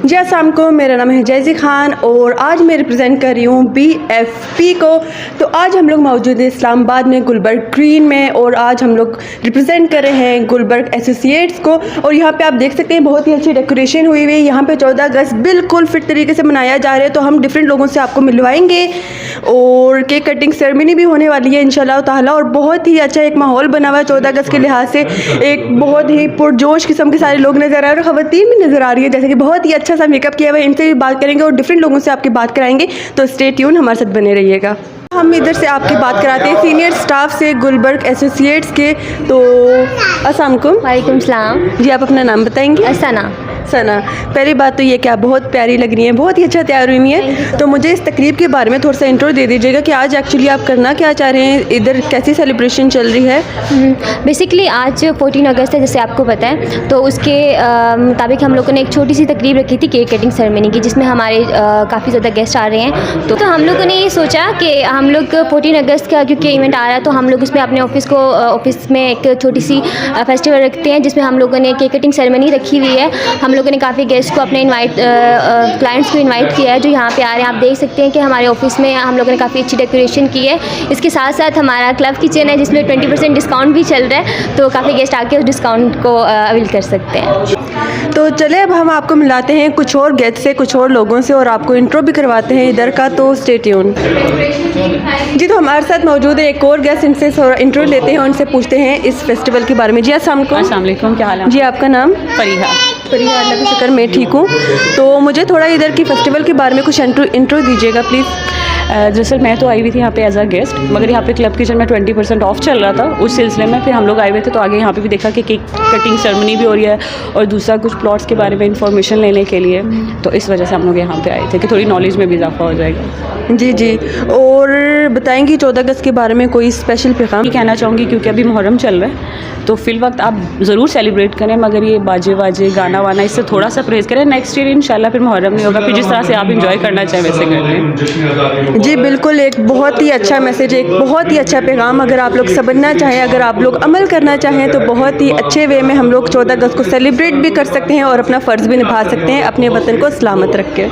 जी अस्सलाम वालेकुम, मेरा नाम है जैज़ी खान और आज मैं रिप्रेजेंट कर रही हूँ BFP को। तो आज हम लोग मौजूद हैं इस्लामाबाद में गुलबर्ग ग्रीन में और आज हम लोग रिप्रेजेंट कर रहे हैं गुलबर्ग एसोसिएट्स को। और यहाँ पे आप देख सकते हैं बहुत ही अच्छी डेकोरेशन हुई हुई है। यहाँ पे 14 अगस्त बिल्कुल फिट तरीके से मनाया जा रहा है। तो हम डिफरेंट लोगों से आपको मिलवाएंगे और केक कटिंग सेरेमनी भी होने वाली है इंशाल्लाह ताला। और बहुत ही अच्छा एक माहौल बना हुआ है 14 अगस्त के लिहाज से। एक बहुत ही पुरजोश किस्म के सारे लोग नज़र आ रहे हैं और ख़वातीन भी नज़र आ रही है, जैसे कि बहुत ही अच्छा सा मेकअप किया हुआ है। इनसे भी बात करेंगे और डिफरेंट लोगों से आपकी बात कराएंगे। तो स्टे ट्यून, हमारे साथ बने रहिएगा। हम इधर से आपकी बात कराते हैं सीनियर स्टाफ से गुलबर्ग एसोसिएट्स के। तो अस्सलाम वालेकुम। वालेकुम सलाम। जी आप अपना नाम बताएंगे? सना। पहली बात तो ये कि आप बहुत प्यारी लग रही हैं, बहुत ही अच्छा तैयार हुई है। तो मुझे इस तकरीब के बारे में थोड़ा सा इंट्रो दे दीजिएगा कि आज एक्चुअली आप करना क्या चाह रहे हैं, इधर कैसी सेलिब्रेशन चल रही है। बेसिकली आज 14 अगस्त है, जैसे आपको पता है। तो उसके मुताबिक हम लोगों ने एक छोटी सी तकरीब रखी थी केक कटिंग सेरेमनी की, जिसमें हमारे काफ़ी ज़्यादा गेस्ट आ रहे हैं। तो हम लोगों ने ये सोचा कि हम लोग 14 अगस्त का क्योंकि इवेंट आ रहा है, तो हम लोग उसमें अपने ऑफिस में एक छोटी सी फेस्टिवल रखते हैं, जिसमें हम लोगों ने केक कटिंग सेरेमनी रखी हुई है। हम लोगों ने काफ़ी गेस्ट को अपने क्लाइंट्स को इनवाइट किया है जो यहाँ पे आ रहे हैं। आप देख सकते हैं कि हमारे ऑफिस में हम लोगों ने काफ़ी अच्छी डेकोरेशन की है। इसके साथ साथ हमारा क्लब किचन है जिसमें 20% डिस्काउंट भी चल रहा है, तो काफ़ी गेस्ट आके उस डिस्काउंट को अवेल कर सकते हैं। तो चले अब हम आपको मिलाते हैं कुछ और गेस्ट से, कुछ और लोगों से, और आपको इंट्रो भी करवाते हैं इधर का। तो स्टे ट्यून। जी तो हमारे साथ मौजूद है एक और गेस्ट, इनसे इंट्रो लेते हैं, उनसे पूछते हैं इस फेस्टिवल के बारे में। जी अस्सलाम वालेकुम, क्या हाल है? जी आपका नाम? फरीहा। अल्लाह का शुक्र मैं ठीक हूँ। तो मुझे थोड़ा इधर की फेस्टिवल के बारे में कुछ इंट्रो दीजिएगा प्लीज़। दरअसल मैं तो आई हुई थी यहाँ पे एज अ गेस्ट, मगर यहाँ पे क्लब किचन में 20% ऑफ चल रहा था। उस सिलसिले में फिर हम लोग आए हुए थे, तो आगे यहाँ पे भी देखा कि केक कटिंग सेरेमनी भी हो रही है और दूसरा कुछ प्लॉट्स के बारे में इंफॉर्मेशन लेने के लिए। तो इस वजह से हम लोग यहाँ पे आए थे कि थोड़ी नॉलेज में भी इजाफा हो जाएगा। जी और बताएंगी 14 अगस्त के बारे में कोई स्पेशल पैगाम? कहना चाहूँगी क्योंकि अभी मुहर्रम चल रहा है, तो फिल वक्त आप ज़रूर सेलिब्रेट करें, मगर ये बाजे वाजे गाना वाना इससे थोड़ा सा परहेज़ करें। नेक्स्ट ईयर इंशाल्लाह फिर मुहर्रम नहीं होगा, फिर जिस तरह से आप इंजॉय करना चाहें वैसे कर लें। जी बिल्कुल, एक बहुत ही अच्छा मैसेज, एक बहुत ही अच्छा पैगाम। अगर आप लोग समझना चाहें, अगर आप लोग अमल करना चाहें, तो बहुत ही अच्छे वे में हम लोग 14 अगस्त को सेलिब्रेट भी कर सकते हैं और अपना फ़र्ज़ भी निभा सकते हैं अपने वतन को सलामत रख के।